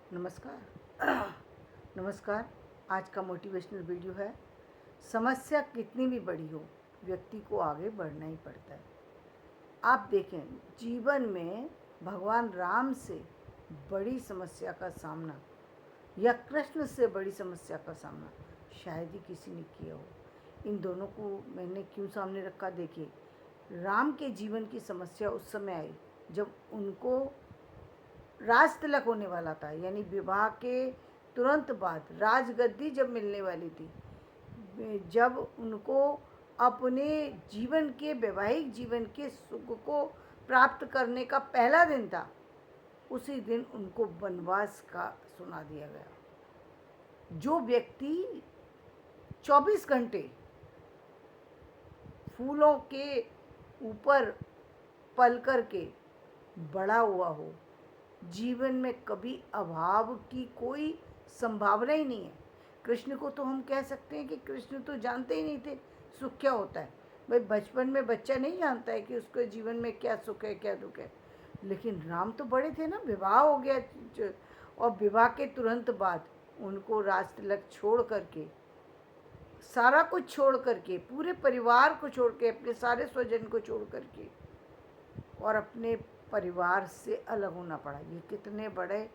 नमस्कार। नमस्कार। आज का मोटिवेशनल वीडियो है, समस्या कितनी भी बड़ी हो व्यक्ति को आगे बढ़ना ही पड़ता है। आप देखें, जीवन में भगवान राम से बड़ी समस्या का सामना या कृष्ण से बड़ी समस्या का सामना शायद ही किसी ने किया हो। इन दोनों को मैंने क्यों सामने रखा, देखिए, राम के जीवन की समस्या उस समय आई जब उनको राज तिलक होने वाला था, यानी विवाह के तुरंत बाद राजगद्दी जब मिलने वाली थी, जब उनको अपने जीवन के वैवाहिक जीवन के सुख को प्राप्त करने का पहला दिन था, उसी दिन उनको वनवास का सुना दिया गया। जो व्यक्ति 24 घंटे फूलों के ऊपर पल कर के बड़ा हुआ हो, जीवन में कभी अभाव की कोई संभावना ही नहीं है। कृष्ण को तो हम कह सकते हैं कि कृष्ण तो जानते ही नहीं थे सुख क्या होता है। भाई, बचपन में बच्चा नहीं जानता है कि उसके जीवन में क्या सुख है क्या दुख है। लेकिन राम तो बड़े थे ना, विवाह हो गया और विवाह के तुरंत बाद उनको राज तिलक छोड़ करके, सारा कुछ छोड़ करके, पूरे परिवार को छोड़ के, अपने सारे स्वजन को छोड़ करके और अपने परिवार से अलग होना पड़ा। ये कितने बड़े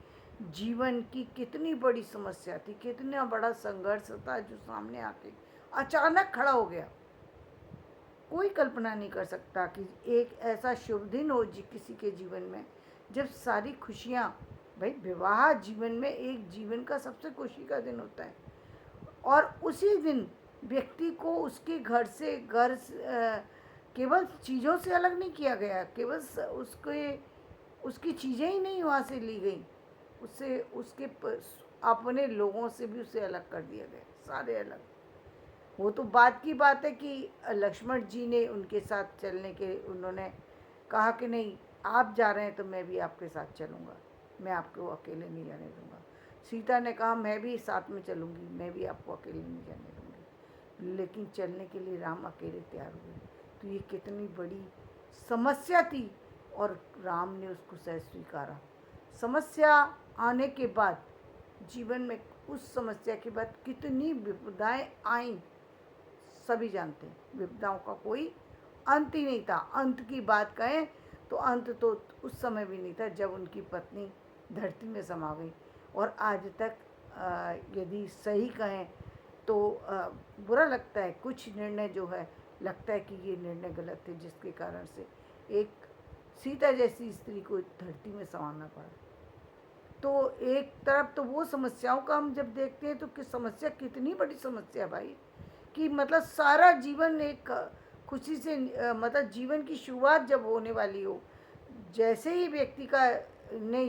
जीवन की कितनी बड़ी समस्या थी, कितना बड़ा संघर्ष था जो सामने आके अचानक खड़ा हो गया। कोई कल्पना नहीं कर सकता कि एक ऐसा शुभ दिन हो किसी के जीवन में जब सारी खुशियाँ, भाई विवाह जीवन में एक जीवन का सबसे खुशी का दिन होता है, और उसी दिन व्यक्ति को उसके घर से केवल चीज़ों से अलग नहीं किया गया, केवल उसकी चीज़ें ही नहीं वहाँ से ली गई, उससे उसके अपने लोगों से भी उसे अलग कर दिया गया, सारे अलग। वो तो बात की बात है कि लक्ष्मण जी ने उनके साथ चलने के, उन्होंने कहा कि नहीं, आप जा रहे हैं तो मैं भी आपके साथ चलूँगा, मैं आपको अकेले नहीं जाने दूँगा। सीता ने कहा मैं भी साथ में चलूँगी, मैं भी आपको अकेले नहीं जाने दूँगी। लेकिन चलने के लिए राम अकेले तैयार हुए। तो ये कितनी बड़ी समस्या थी और राम ने उसको सह स्वीकारा। समस्या आने के बाद जीवन में, उस समस्या के बाद कितनी विपदाएं आईं सभी जानते हैं। विपदाओं का कोई अंत ही नहीं था। अंत की बात कहें तो अंत तो उस समय भी नहीं था जब उनकी पत्नी धरती में समा गई। और आज तक यदि सही कहें तो बुरा लगता है, कुछ निर्णय जो है लगता है कि ये निर्णय गलत थे, जिसके कारण से एक सीता जैसी स्त्री को धरती में समाना पड़ा। तो एक तरफ तो वो समस्याओं का हम जब देखते हैं तो कि समस्या कितनी बड़ी समस्या भाई, कि मतलब सारा जीवन एक खुशी से, मतलब जीवन की शुरुआत जब होने वाली हो, जैसे ही व्यक्ति का ने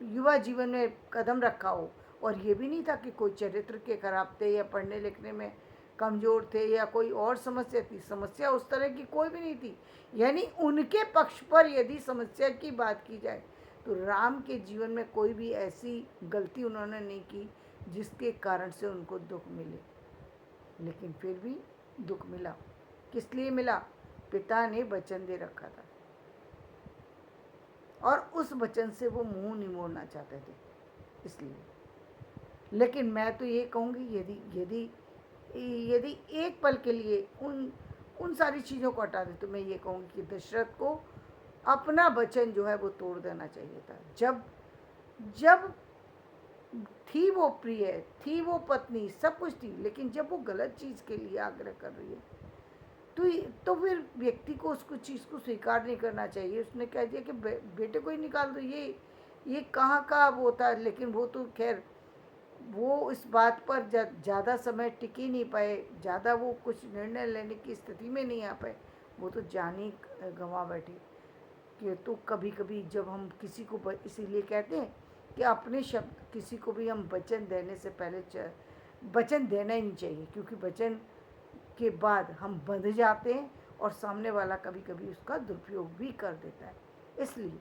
युवा जीवन में कदम रखा हो, और ये भी नहीं था कि कोई चरित्र के खराब थे या पढ़ने लिखने में कमज़ोर थे या कोई और समस्या थी, समस्या उस तरह की कोई भी नहीं थी। यानी उनके पक्ष पर यदि समस्या की बात की जाए तो राम के जीवन में कोई भी ऐसी गलती उन्होंने नहीं की जिसके कारण से उनको दुख मिले। लेकिन फिर भी दुख मिला, किस लिए मिला? पिता ने वचन दे रखा था और उस वचन से वो मुंह नहीं मोड़ना चाहते थे, इसलिए। लेकिन मैं तो ये कहूँगी, यदि यदि यदि एक पल के लिए उन सारी चीज़ों को हटा दे तो मैं ये कहूँगी कि दशरथ को अपना वचन जो है वो तोड़ देना चाहिए था। जब जब थी वो प्रिय, थी वो पत्नी, सब कुछ थी, लेकिन जब वो गलत चीज़ के लिए आग्रह कर रही है तो फिर व्यक्ति को उसको चीज़ को स्वीकार नहीं करना चाहिए। उसने कह दिया कि बेटे को ही निकाल दो, ये कहाँ का वो था। लेकिन वो तो खैर वो इस बात पर ज़्यादा समय टिक ही नहीं पाए, ज़्यादा वो कुछ निर्णय लेने की स्थिति में नहीं आ पाए, वो तो जान ही गंवा बैठे। कि तो कभी कभी जब हम किसी को, इसीलिए कहते हैं कि अपने शब्द, किसी को भी हम वचन देने से पहले वचन देना ही नहीं चाहिए, क्योंकि वचन के बाद हम बंध जाते हैं और सामने वाला कभी कभी उसका दुरुपयोग भी कर देता है। इसलिए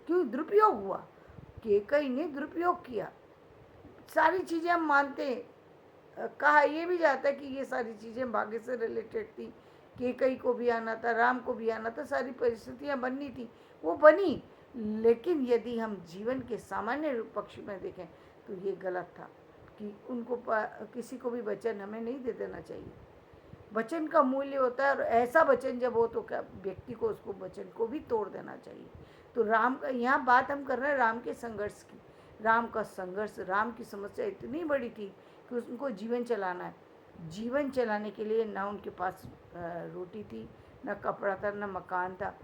क्यों दुरुपयोग हुआ, केकई ने दुरुपयोग किया। सारी चीज़ें हम मानते हैं, कहा यह भी जाता है कि ये सारी चीज़ें भाग्य से रिलेटेड थी, केकई को भी आना था, राम को भी आना था, सारी परिस्थितियाँ बननी थी, वो बनी। लेकिन यदि हम जीवन के सामान्य पक्ष में देखें तो ये गलत था कि उनको किसी को भी वचन हमें नहीं दे देना चाहिए। वचन का मूल्य होता है, और ऐसा वचन जब हो तो क्या व्यक्ति को उसको वचन को भी तोड़ देना चाहिए। तो राम का यहाँ बात हम कर रहे हैं राम के संघर्ष की। राम का संघर्ष, राम की समस्या इतनी बड़ी थी कि उनको जीवन चलाना है। जीवन चलाने के लिए ना उनके पास रोटी थी, ना कपड़ा था, ना मकान था,